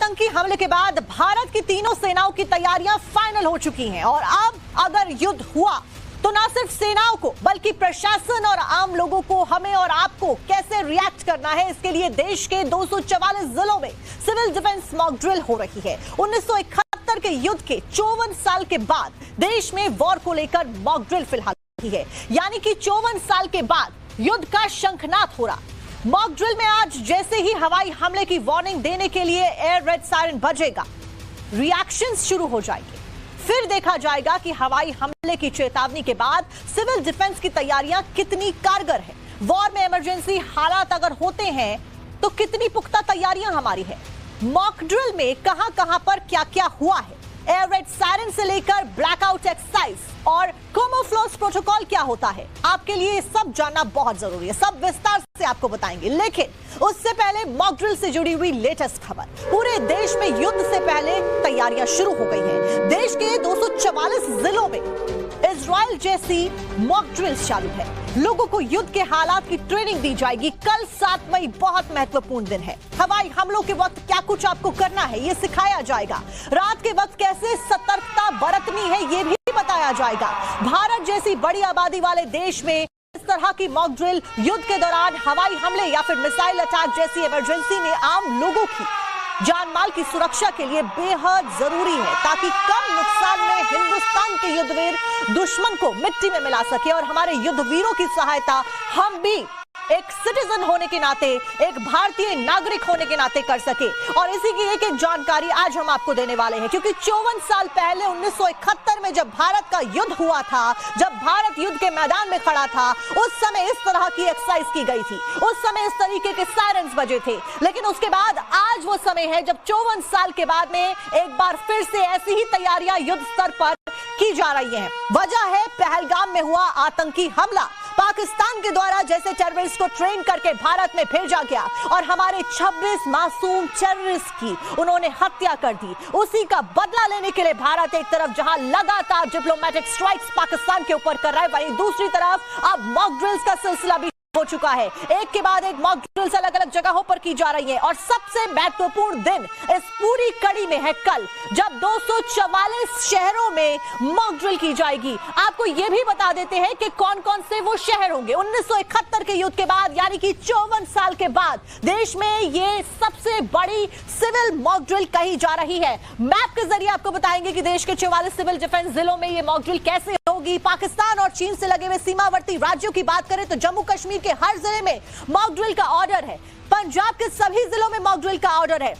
आतंकी हमले के बाद भारत की तीनों सेनाओं की तैयारियां फाइनल हो चुकी हैं और अब अगर युद्ध हुआ तो ना सिर्फ सेनाओं को बल्कि प्रशासन और आम लोगों को, हमें और आपको कैसे रिएक्ट करना है, इसके लिए देश के 244 जिलों में सिविल डिफेंस मॉक ड्रिल हो रही है। 1971 के युद्ध के 54 साल के बाद देश में वॉर को लेकर मॉक ड्रिल फिलहाल की है, यानी कि 54 साल के बाद युद्ध का शंखनाद हो रहा। मॉक ड्रिल में आज जैसे ही हवाई हमले की वार्निंग देने के लिए एयर रेड सायरन बजेगा, रिएक्शंस शुरू हो जाएंगे। फिर देखा जाएगा कि हवाई हमले की चेतावनी के बाद सिविल डिफेंस की तैयारियां कितनी कारगर है। वॉर में इमरजेंसी हालात अगर होते हैं तो कितनी पुख्ता तैयारियां हमारी है। मॉक ड्रिल में कहां पर क्या क्या हुआ है, एयर रेड सायरन से लेकर ब्लैकआउट एक्सरसाइज और कैमोफ्लेज प्रोटोकॉल क्या होता है, आपके लिए सब जानना बहुत जरूरी है। सब विस्तार से आपको बताएंगे, लेकिन उससे पहले मॉक ड्रिल से जुड़ी हुई लेटेस्ट खबर। पूरे देश में युद्ध से पहले तैयारियां शुरू हो गई हैं। देश के 244 जिलों में इजराइल जैसी मॉक ड्रिल्स चालू है। लोगों को युद्ध के हालात की ट्रेनिंग दी जाएगी। कल 7 मई बहुत महत्वपूर्ण दिन है। हवाई हमलों के वक्त क्या कुछ आपको करना है ये सिखाया जाएगा। रात के वक्त कैसे सतर्कता बरतनी है ये भी बताया जाएगा। भारत जैसी बड़ी आबादी वाले देश में इस तरह की मॉक ड्रिल युद्ध के दौरान हवाई हमले या फिर मिसाइल अटैक जैसी इमरजेंसी में आम लोगों की जान माल की सुरक्षा के लिए बेहद जरूरी है, ताकि कम नुकसान में हिंदुस्तान के युद्धवीर दुश्मन को मिट्टी में मिला सके और हमारे युद्धवीरों की सहायता हम भी एक सिटीजन होने के नाते, एक भारतीय नागरिक होने के नाते कर सके। और इसी की एक एक जानकारी आज हम आपको देने वाले हैं, क्योंकि 54 साल पहले 1971 में जब भारत का युद्ध हुआ था, जब भारत युद्ध के मैदान में खड़ा था, उस समय इस तरह की एक्सरसाइज की गई थी। उस समय इस तरीके के सायरन्स बजे थे। लेकिन उसके बाद आज वो समय है जब 54 साल के बाद में एक बार फिर से ऐसी ही तैयारियां युद्ध स्तर पर की जा रही हैं। वजह है पहलगाम में हुआ आतंकी हमला। पाकिस्तान के द्वारा जैसे टेररिस्ट को ट्रेन करके भारत में भेजा गया और हमारे 26 मासूम टेररिस्ट की उन्होंने हत्या कर दी, उसी का बदला लेने के लिए भारत एक तरफ जहां लगातार डिप्लोमेटिक स्ट्राइक्स पाकिस्तान के ऊपर कर रहा है, वहीं दूसरी तरफ अब मॉक ड्रिल्स का सिलसिला भी हो चुका है। एक के बाद एक मॉक ड्रिल्स अलग अलग जगहों पर की जा रही है और सबसे महत्वपूर्ण दिन इस पूरी कड़ी में है कल, जब 244 शहरों में मॉक ड्रिल की जाएगी। आपको यह भी बता देते हैं कि कौन कौन से वो शहर होंगे। 1971 के युद्ध के बाद, यानी कि 54 साल के बाद देश में ये सबसे बड़ी सिविल मॉक ड्रिल कही जा रही है। मैप के जरिए आपको बताएंगे कि देश के 44 सिविल डिफेंस जिलों में ये मॉक ड्रिल कैसे होगी। पाकिस्तान और चीन से लगे हुए सीमावर्ती राज्यों की बात करें तो जम्मू कश्मीर के हर जिले में मॉक ड्रिल का ऑर्डर है। पंजाब के सभी जिलों में मॉक ड्रिल का ऑर्डर है।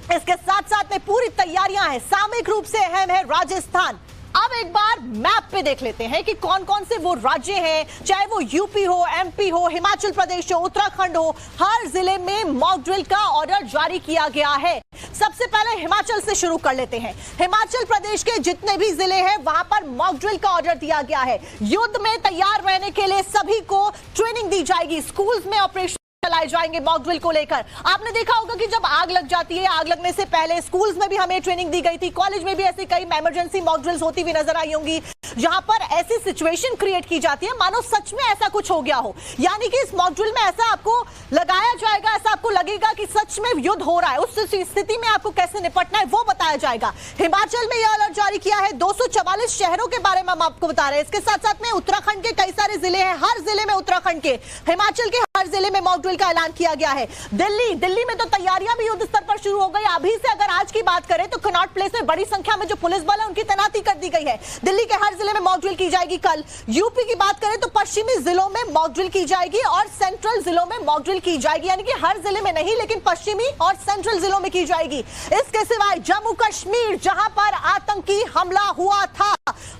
इसके साथ साथ में पूरी तैयारियां हैं। सामयिक रूप से अहम है राजस्थान। अब एक बार मैप पे देख लेते हैं कि कौन कौन से वो राज्य हैं, चाहे वो यूपी हो, एमपी हो, हिमाचल प्रदेश हो, उत्तराखंड हो, हर जिले में मॉक ड्रिल का ऑर्डर जारी किया गया है। सबसे पहले हिमाचल से शुरू कर लेते हैं। हिमाचल प्रदेश के जितने भी जिले हैं वहां पर मॉक ड्रिल का ऑर्डर दिया गया है। युद्ध में तैयार रहने के लिए सभी को ट्रेनिंग दी जाएगी। स्कूल्स में ऑपरेशन चलाए जाएंगे मॉक ड्रिल को लेकर। आपने देखा होगा कि जब आग लग जाती है, आग लगने से पहले स्कूल्स में भी हमें ट्रेनिंग दी गई थी। कॉलेज में भी ऐसी कई इमरजेंसी मॉक ड्रिल्स होती हुई नजर आई होंगी, जहां पर ऐसी सिचुएशन क्रिएट की जाती है मानो सच में ऐसा कुछ हो गया हो। यानी कि इस मॉक ड्रिल में ऐसा आपको लगाया जाएगा, ऐसा आपको लगेगा कि सच में युद्ध हो रहा है। उस स्थिति में आपको कैसे निपटना है वो बताया जाएगा। हिमाचल में यह अलर्ट जारी किया है। 244 शहरों के बारे में हम आपको बता रहे हैं। इसके साथ साथ में उत्तराखंड के कई सारे जिले हैं, हर जिले में उत्तराखंड के, हिमाचल के हर जिले में मॉक ड्रिल का ऐलान किया गया है। दिल्ली में तो तैयारियां भी युद्ध स्तर पर शुरू हो गई। अभी से अगर आज की बात करें तो कनॉट प्लेस में बड़ी संख्या में जो पुलिस बल है उनकी तैनाती कर दी गई है। दिल्ली के हर जिले में मॉक ड्रिल की जाएगी कल। यूपी की बात करें तो पश्चिमी जिलों में मॉक ड्रिल की जाएगी और सेंट्रल जिलों में मॉक ड्रिल की जाएगी, यानी कि हर जिले में नहीं लेकिन पश्चिमी और सेंट्रल जिलों में की जाएगी। इसके सिवाय जम्मू कश्मीर, जहां पर आतंकी हमला हुआ था,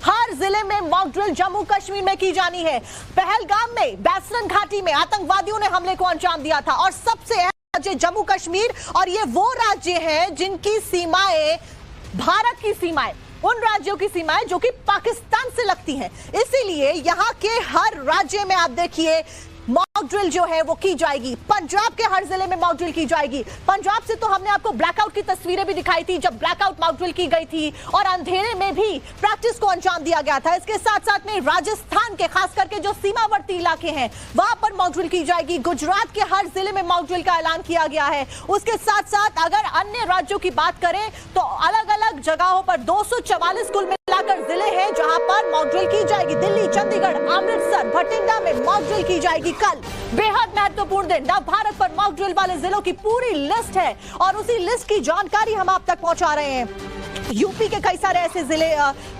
हर जिले में मॉक ड्रिल जम्मू कश्मीर में की जानी है। पहलगाम में बैसरन घाटी में आतंकवादियों ने हमले को अंजाम दिया था और सबसे अहम राज्य जम्मू कश्मीर, और ये वो राज्य हैं जिनकी सीमाएं भारत की सीमाएं, उन राज्यों की सीमाएं जो कि पाकिस्तान से लगती हैं। इसीलिए यहां के हर राज्य में आप देखिए मॉक ड्रिल जो है वो की जाएगी। पंजाब के हर जिले में मॉक ड्रिल की जाएगी। पंजाब से तो हमने आपको ब्लैकआउट की तस्वीरें भी दिखाई थी, जब ब्लैकआउट मॉक ड्रिल की गई थी और अंधेरे में भी प्रैक्टिस को अंजाम दिया गया था। इसके साथ साथ में राजस्थान के खास करके जो सीमावर्ती इलाके हैं वहां पर मॉक ड्रिल की जाएगी। गुजरात के हर जिले में मॉक ड्रिल का ऐलान किया गया है। उसके साथ साथ अगर अन्य राज्यों की बात करें तो अलग अलग जगहों पर 244 कुल मिलाकर जिले हैं जहां पर मॉक ड्रिल की जाएगी। दिल्ली, चंडीगढ़, अमृतसर, भटिंडा में मॉक ड्रिल की जाएगी। कल बेहद महत्वपूर्ण दिन, नव भारत पर मॉक ड्रिल वाले जिलों की पूरी लिस्ट है और उसी लिस्ट की जानकारी हम आप तक पहुंचा रहे हैं। यूपी के कई सारे ऐसे जिले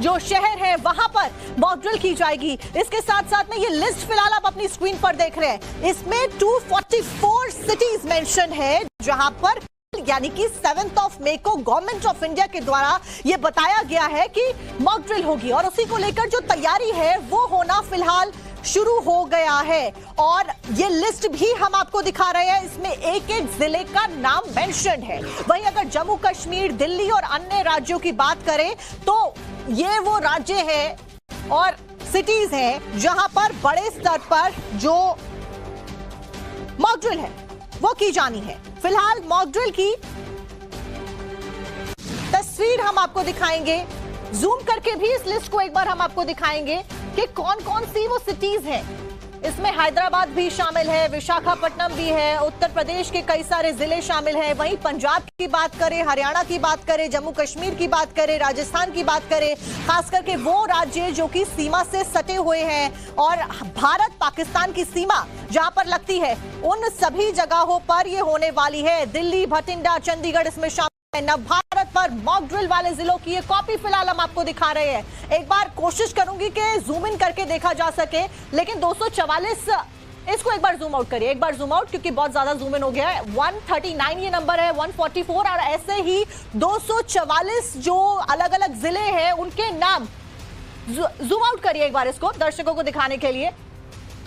जो शहर हैं वहां पर मॉक ड्रिल की जाएगी। इसके साथ साथ में ये लिस्ट फिलहाल आप अपनी स्क्रीन पर देख रहे हैं। इसमें 244 सिटीज मेंशन है जहां पर यानी कि 7 मई को गवर्नमेंट ऑफ इंडिया के द्वारा यह बताया गया है कि मॉक ड्रिल होगी और उसी को लेकर जो तैयारी है वो होना फिलहाल शुरू हो गया है। और ये लिस्ट भी हम आपको दिखा रहे हैं, इसमें एक एक जिले का नाम मेंशन है। वहीं अगर जम्मू कश्मीर, दिल्ली और अन्य राज्यों की बात करें तो ये वो राज्य हैं और सिटीज हैं जहां पर बड़े स्तर पर जो मॉक ड्रिल है वो की जानी है। फिलहाल मॉक ड्रिल की तस्वीर हम आपको दिखाएंगे, जूम करके भी इस लिस्ट को एक बार हम आपको दिखाएंगे कि कौन कौन सी वो सिटीज हैं। इसमें हैदराबाद भी शामिल है, विशाखापट्टनम भी है, उत्तर प्रदेश के कई सारे जिले शामिल हैं। वहीं पंजाब की बात करें, हरियाणा की बात करें, जम्मू कश्मीर की बात करें, राजस्थान की बात करें, खास करके वो राज्य जो कि सीमा से सटे हुए हैं और भारत पाकिस्तान की सीमा जहां पर लगती है, उन सभी जगहों पर ये होने वाली है। दिल्ली, भटिंडा, चंडीगढ़ इसमें शामिल। नव भारत पर मॉक ड्रिल वाले जिलों की ये कॉपी फिलहाल हम आपको दिखा रहे हैं। एक बार कोशिश करूंगी कि जूम इन करके देखा जा सके, लेकिन 244 इसको एक बार जूम आउट करिए, एक बार जूम आउट, क्योंकि बहुत ज्यादा जूम इन हो गया है। 139 ये नंबर है, 144 और ऐसे ही 244 जो अलग अलग जिले हैं उनके नाम। जूम आउट करिए एक बार इसको दर्शकों को दिखाने के लिए।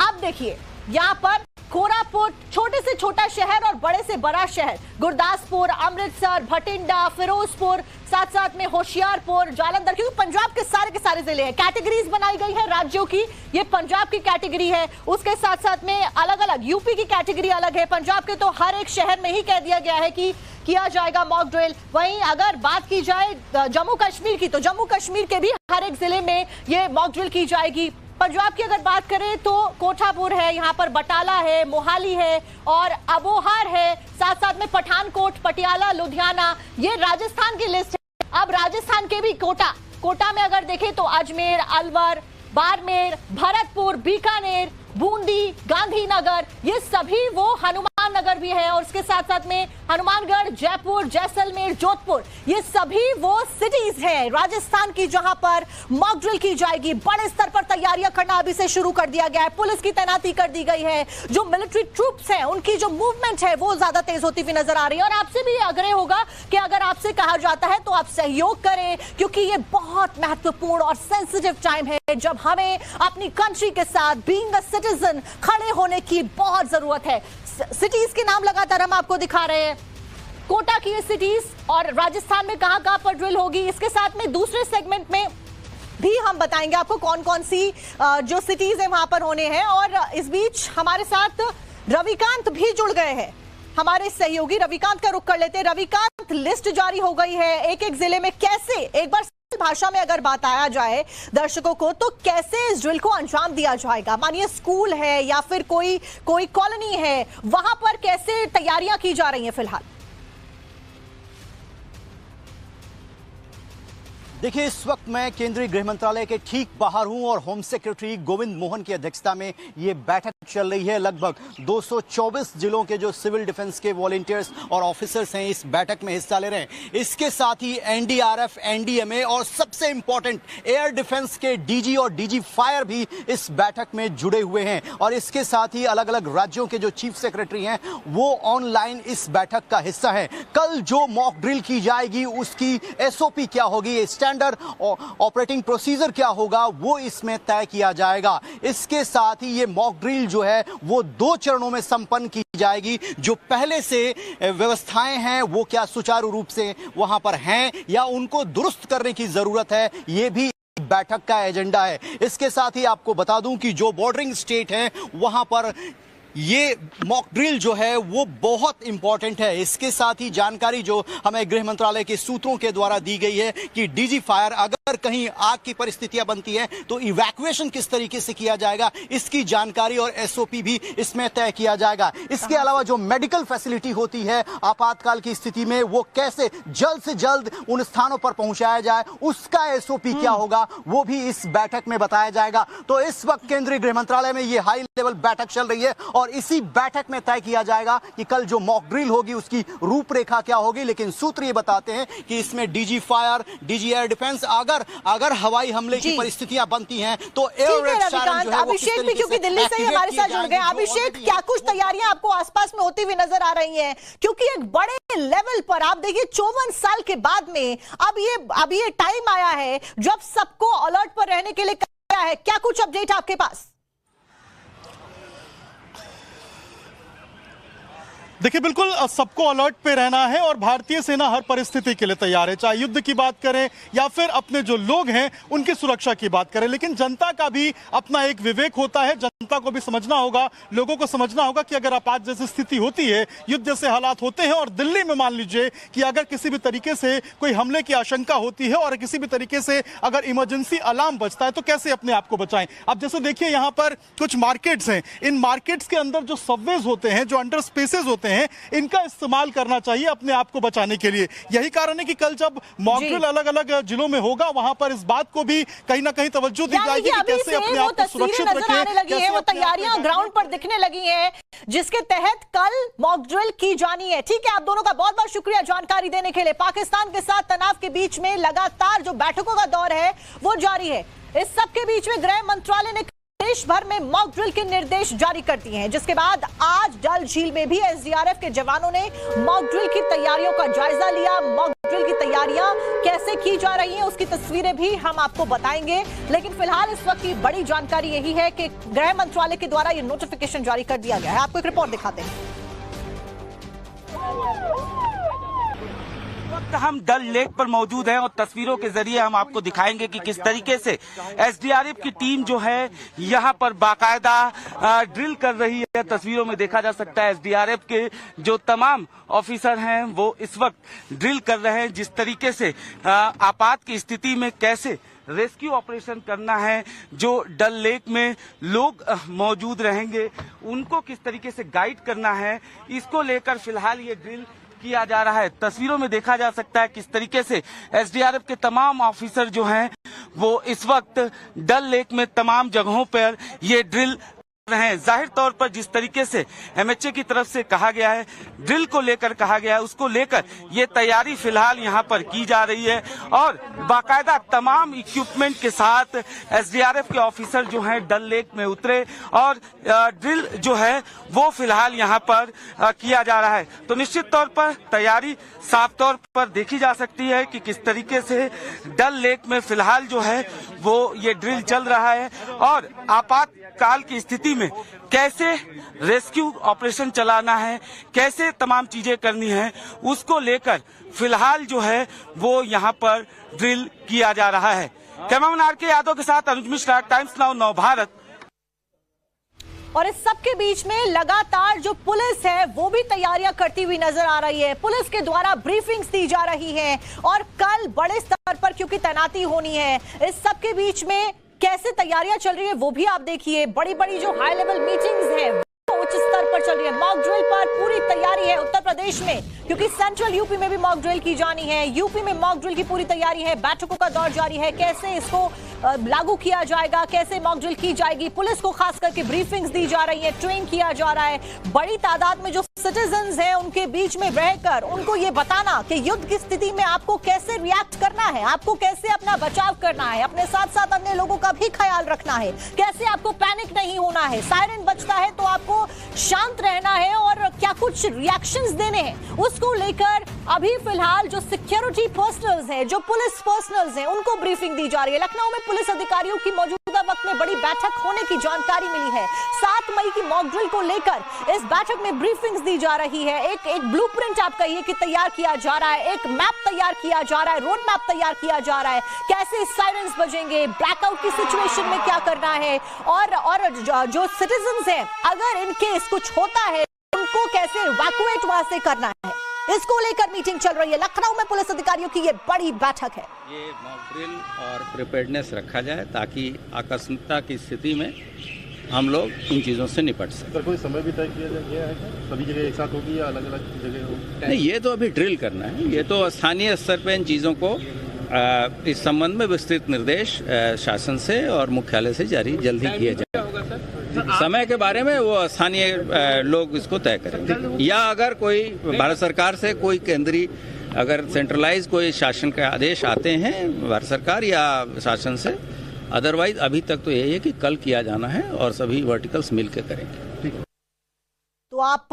अब देखिए यहां पर कोरापुट, छोटे से छोटा शहर और बड़े से बड़ा शहर, गुरदासपुर, अमृतसर, भटिंडा, फिरोजपुर, साथ साथ में होशियारपुर, जालंधर, क्योंकि पंजाब के सारे जिले हैं। कैटेगरीज बनाई गई है राज्यों की, ये पंजाब की कैटेगरी है। उसके साथ साथ में अलग अलग यूपी की कैटेगरी अलग है। पंजाब के तो हर एक शहर में ही कह दिया गया है कि किया जाएगा मॉक ड्रिल। वहीं अगर बात की जाए जम्मू कश्मीर की, तो जम्मू कश्मीर के भी हर एक जिले में ये मॉक ड्रिल की जाएगी। पंजाब की अगर बात करें तो कोठापुर है, यहाँ पर बटाला है, मोहाली है और अबोहर है, साथ साथ में पठानकोट, पटियाला, लुधियाना। ये राजस्थान की लिस्ट है। अब राजस्थान के भी कोटा में अगर देखें तो अजमेर, अलवर, बाड़मेर, भरतपुर, बीकानेर, बूंदी, गांधीनगर, ये सभी वो हनुमान नगर भी है और इसके साथ साथ में हनुमानगढ़, जयपुर, जैसलमेर, जोधपुर, ये सभी वो सिटीज हैं राजस्थान की जहां पर मॉक ड्रिल की जाएगी। बड़े स्तर पर तैयारियां करना अभी से शुरू कर दिया गया है। पुलिस की तैनाती कर दी गई है। जो मिलिट्री ट्रूप्स हैं उनकी जो मूवमेंट है वो ज्यादा तेज होती हुई नजर आ रही है। और आपसे भी आग्रह होगा कि अगर आपसे कहा जाता है तो आप सहयोग करें, क्योंकि ये बहुत महत्वपूर्ण और सेंसिटिव टाइम है जब हमें अपनी कंट्री के साथ बीइंग अ सिटीजन खड़े होने की बहुत जरूरत है। सिटीज के नाम लगातार हम आपको दिखा रहे हैं, कोटा की ये सिटीज और राजस्थान में कहां पर ड्रिल होगी। इसके साथ में दूसरे सेगमेंट में भी हम बताएंगे आपको कौन कौन सी जो सिटीज है वहां पर होने हैं। और इस बीच हमारे साथ रविकांत भी जुड़ गए हैं, हमारे सहयोगी। रविकांत का रुख कर लेते हैं। रविकांत, लिस्ट जारी हो गई है, एक एक जिले में कैसे, एक बार भाषा में अगर बताया जाए दर्शकों को, तो कैसे इस ड्रिल को अंजाम दिया जाएगा? मानिए स्कूल है या फिर कोई कॉलोनी है, वहां पर कैसे तैयारियां की जा रही हैं फिलहाल? देखिए, इस वक्त मैं केंद्रीय गृह मंत्रालय के ठीक बाहर हूं और होम सेक्रेटरी गोविंद मोहन की अध्यक्षता में ये बैठक चल रही है। लगभग 224 जिलों के जो सिविल डिफेंस के वॉलंटियर्स और ऑफिसर्स हैं इस बैठक में हिस्सा ले रहे हैं। इसके साथ ही एनडीआरएफ, एनडीएमए और सबसे इंपॉर्टेंट एयर डिफेंस के डीजी और डीजी फायर भी इस बैठक में जुड़े हुए हैं। और इसके साथ ही अलग अलग राज्यों के जो चीफ सेक्रेटरी हैं वो ऑनलाइन इस बैठक का हिस्सा है। कल जो मॉक ड्रिल की जाएगी उसकी एसओपी क्या होगी, स्टैंडर्ड ऑपरेटिंग प्रोसीजर क्या होगा, वो इसमें तय किया जाएगा। इसके साथ ही ये मॉक ड्रिल जो है वो 2 चरणों में संपन्न की जाएगी। जो पहले से व्यवस्थाएं हैं वो क्या सुचारू रूप से वहां पर हैं या उनको दुरुस्त करने की जरूरत है, ये भी बैठक का एजेंडा है। इसके साथ ही आपको बता दूं कि जो बॉर्डरिंग स्टेट हैं वहां पर ये मॉक ड्रिल जो है वो बहुत इंपॉर्टेंट है। इसके साथ ही जानकारी जो हमें गृह मंत्रालय के सूत्रों के द्वारा दी गई है कि डीजी फायर अगर कहीं आग की परिस्थितियां बनती हैं तो इवैक्यूएशन किस तरीके से किया जाएगा, इसकी जानकारी और एसओपी भी इसमें तय किया जाएगा। इसके अलावा जो मेडिकल फैसिलिटी होती है आपातकाल की स्थिति में वो कैसे जल्द से जल्द उन स्थानों पर पहुंचाया जाए, उसका एसओपी क्या होगा वो भी इस बैठक में बताया जाएगा। तो इस वक्त केंद्रीय गृह मंत्रालय में ये हाई लेवल बैठक चल रही है और इसी बैठक में तय किया जाएगा कि कल जो मॉक ड्रिल होगी उसकी रूपरेखा क्या होगी। लेकिन सूत्र ये बताते हैं कि इसमें DG fire, DG air defence अगर हवाई हमले की परिस्थितियां बनती हैं तो एयर रेड सायरन जो है वो अभिषेक भी क्योंकि दिल्ली से हमारे साथ जुड़ गए। अभिषेक, क्या कुछ तैयारियां आपको आसपास में होती हुई नजर आ रही हैं? क्योंकि एक बड़े लेवल पर आप देखिए 54 साल के बाद में अब ये टाइम आया है जब सबको अलर्ट पर रहने के लिए कहा है। क्या कुछ अपडेट आपके पास? देखिए, बिल्कुल सबको अलर्ट पे रहना है और भारतीय सेना हर परिस्थिति के लिए तैयार है, चाहे युद्ध की बात करें या फिर अपने जो लोग हैं उनकी सुरक्षा की बात करें। लेकिन जनता का भी अपना एक विवेक होता है, जनता को भी समझना होगा, लोगों को समझना होगा कि अगर आपात जैसी स्थिति होती है, युद्ध जैसे हालात होते हैं और दिल्ली में मान लीजिए कि अगर किसी भी तरीके से कोई हमले की आशंका होती है और किसी भी तरीके से अगर इमरजेंसी अलार्म बजता है तो कैसे अपने आप को बचाएं। अब जैसे देखिए यहाँ पर कुछ मार्केट्स हैं, इन मार्केट्स के अंदर जो सबवेज होते हैं, जो अंडर स्पेसेस होते हैं, इनका इस्तेमाल करना चाहिए अपने आप को बचाने के लिए। यही कारण है कि कल जब मॉक ड्रिल अलग अलग जिलों में होगा वहां पर इस बात को भी कहीं ना कहीं तवज्जो दी जाएगी कि कैसे अपने आप को सुरक्षित रखें। वो तैयारियां ग्राउंड पर दिखने लगी हैं जिसके तहत कल मॉक ड्रिल की जानी है। ठीक है, आप दोनों का बहुत बहुत शुक्रिया जानकारी देने के लिए। पाकिस्तान के साथ तनाव के बीच में लगातार जो बैठकों का दौर है वो जारी है। इस सब के बीच में गृह मंत्रालय ने देश भर में मॉक ड्रिल के निर्देश जारी कर दिए हैं, जिसके बाद आज डल झील में भी एसडीआरएफ के जवानों ने मॉक ड्रिल की तैयारियों का जायजा लिया। मॉक ड्रिल की तैयारियां कैसे की जा रही हैं उसकी तस्वीरें भी हम आपको बताएंगे। लेकिन फिलहाल इस वक्त की बड़ी जानकारी यही है कि गृह मंत्रालय के द्वारा यह नोटिफिकेशन जारी कर दिया गया है। आपको एक रिपोर्ट दिखाते हैं। हम डल लेक पर मौजूद हैं और तस्वीरों के जरिए हम आपको दिखाएंगे कि किस तरीके से एसडीआरएफ की टीम जो है यहाँ पर बाकायदा ड्रिल कर रही है। तस्वीरों में देखा जा सकता है एसडीआरएफ के जो तमाम ऑफिसर हैं वो इस वक्त ड्रिल कर रहे हैं, जिस तरीके से आपात की स्थिति में कैसे रेस्क्यू ऑपरेशन करना है, जो डल लेक में लोग मौजूद रहेंगे उनको किस तरीके से गाइड करना है, इसको लेकर फिलहाल ये ड्रिल किया जा रहा है। तस्वीरों में देखा जा सकता है किस तरीके से एसडीआरएफ के तमाम ऑफिसर जो हैं वो इस वक्त डल लेक में तमाम जगहों पर ये ड्रिल रहे हैं। जाहिर तौर पर जिस तरीके से एमएचए की तरफ से कहा गया है, ड्रिल को लेकर कहा गया है, उसको लेकर ये तैयारी फिलहाल यहाँ पर की जा रही है और बाकायदा तमाम इक्विपमेंट के साथ एसडीआरएफ के ऑफिसर जो हैं डल लेक में उतरे और ड्रिल जो है वो फिलहाल यहाँ पर किया जा रहा है। तो निश्चित तौर पर तैयारी साफ तौर पर देखी जा सकती है कि किस तरीके से डल लेक में फिलहाल जो है वो ये ड्रिल चल रहा है और आपातकाल की स्थिति में कैसे रेस्क्यू ऑपरेशन चलाना है, कैसे तमाम चीजें करनी है, उसको लेकर फिलहाल जो है वो यहाँ पर ड्रिल किया जा रहा है। Cameraman R K. यादव के साथ अनुज मिश्रा, टाइम्स नाउ नव भारत। और इस सब के बीच में लगातार जो पुलिस है वो भी तैयारियां करती हुई नजर आ रही है। पुलिस के द्वारा ब्रीफिंग्स दी जा रही हैं और कल बड़े स्तर पर क्योंकि तैनाती होनी है, इस सब के बीच में कैसे तैयारियां चल रही है वो भी आप देखिए। बड़ी बड़ी जो हाई लेवल मीटिंग्स है वो उच्च स्तर पर चल रही है। मॉक ड्रिल पर पूरी तैयारी है उत्तर प्रदेश में, क्योंकि सेंट्रल यूपी में भी मॉक ड्रिल की जानी है। यूपी में मॉक ड्रिल की पूरी तैयारी है, बैठकों का दौर जारी है, कैसे इसको लागू किया जाएगा, कैसे मॉक ड्रिल की जाएगी। पुलिस को खास करके ब्रीफिंग्स दी जा रही है, ट्रेन किया जा रहा है। बड़ी तादाद में जो सिटीजन्स हैं उनके बीच में रहकर उनको ये बताना कि युद्ध की स्थिति में आपको कैसे रिएक्ट करना है, आपको कैसे अपना बचाव करना है, अपने साथ साथ अन्य लोगों का भी ख्याल रखना है, कैसे आपको पैनिक नहीं होना है। सायरन बजता है तो आपको शांत रहना है और क्या कुछ रिएक्शंस देने हैं उसको लेकर अभी फिलहाल जो सिक्योरिटी पर्सनल्स हैं, जो पुलिस पर्सनल्स हैं, उनको ब्रीफिंग दी जा रही है। लखनऊ में पुलिस अधिकारियों की मौजूदगी वक्त में बड़ी बैठक होने की जानकारी मिली है। 7 मई की मॉक ड्रिल को लेकर इस बैठक में ब्रीफिंग्स दी जा रही है। एक ब्लूप्रिंट आप कहिए कि तैयार किया जा रहा है, एक मैप तैयार किया जा रहा है, रोड मैप तैयार किया जा रहा है, कैसे साइरेंस बजेंगे, ब्लैकआउट की सिचुएशन में क्या करना है, और जो सिटीजन्स हैं अगर इन केस कुछ होता है उनको कैसे इवैक्यूएट वहां से करना है, इसको लेकर मीटिंग चल रही है। लखनऊ में पुलिस अधिकारियों की ये बड़ी बैठक है। ये मॉक ड्रिल और प्रिपेयर्डनेस रखा जाए ताकि आकस्मिकता की स्थिति में हम लोग इन चीज़ों से निपट सकें। सर कोई समय भी तय किया गया है क्या? सभी जगह एक साथ होगी या अलग अलग जगह होगी? नहीं, ये तो अभी ड्रिल करना है। ये तो स्थानीय स्तर पर इन चीज़ों को इस संबंध में विस्तृत निर्देश शासन से और मुख्यालय से जारी जल्द ही किए जाए। समय के बारे में वो स्थानीय लोग इसको तय करेंगे, या अगर कोई भारत सरकार से कोई केंद्रीय अगर सेंट्रलाइज कोई शासन के आदेश आते हैं भारत सरकार या शासन से, अदरवाइज अभी तक तो यही है कि कल किया जाना है और सभी वर्टिकल्स मिलकर करेंगे। तो आप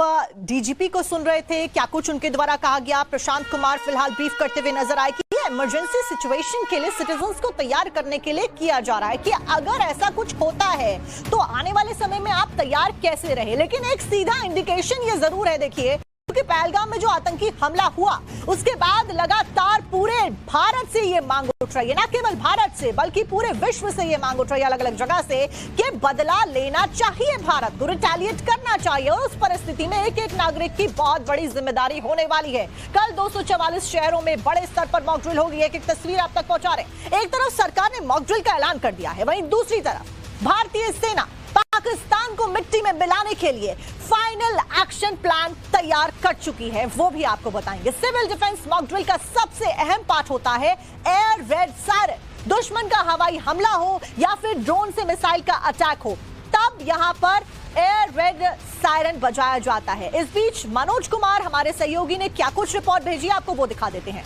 डीजीपी को सुन रहे थे, क्या कुछ उनके द्वारा कहा गया। प्रशांत कुमार फिलहाल ब्रीफ करते हुए नजर आए कि इमरजेंसी सिचुएशन के लिए सिटीजन्स को तैयार करने के लिए किया जा रहा है कि अगर ऐसा कुछ होता है तो आने वाले समय में आप तैयार कैसे रहे। लेकिन एक सीधा इंडिकेशन ये जरूर है, देखिए, क्योंकि पहलगाम में जो आतंकी हमला हुआ उसके बाद लगातार पूरे भारत से ये मांग उठ रही है, ना केवल भारत से बल्कि पूरे विश्व से ये मांग उठ रही है अलग अलग जगह से कि बदला लेना चाहिए, भारत को रिटेलिएट करना चाहिए। और उस परिस्थिति में एक एक नागरिक की बहुत बड़ी जिम्मेदारी होने वाली है। कल 244 शहरों में बड़े स्तर पर मॉक ड्रिल होगी। एक एक तस्वीर आप तक पहुंचा रहे। एक तरफ सरकार ने मॉक ड्रिल का ऐलान कर दिया है, वहीं दूसरी तरफ भारतीय सेना पाकिस्तान को मिट्टी में मिलाने के लिए फाइनल एक्शन प्लान तैयार कर चुकी है, वो भी आपको बताएंगे। सिविल डिफेंस मॉक ड्रिल का सबसे अहम पार्ट होता है एयर रेड सायरन। दुश्मन का हवाई हमला हो या फिर ड्रोन से मिसाइल का अटैक हो, तब यहां पर एयर रेड सायरन बजाया जाता है। इस बीच मनोज कुमार हमारे सहयोगी ने क्या कुछ रिपोर्ट भेजी, आपको वो दिखा देते हैं।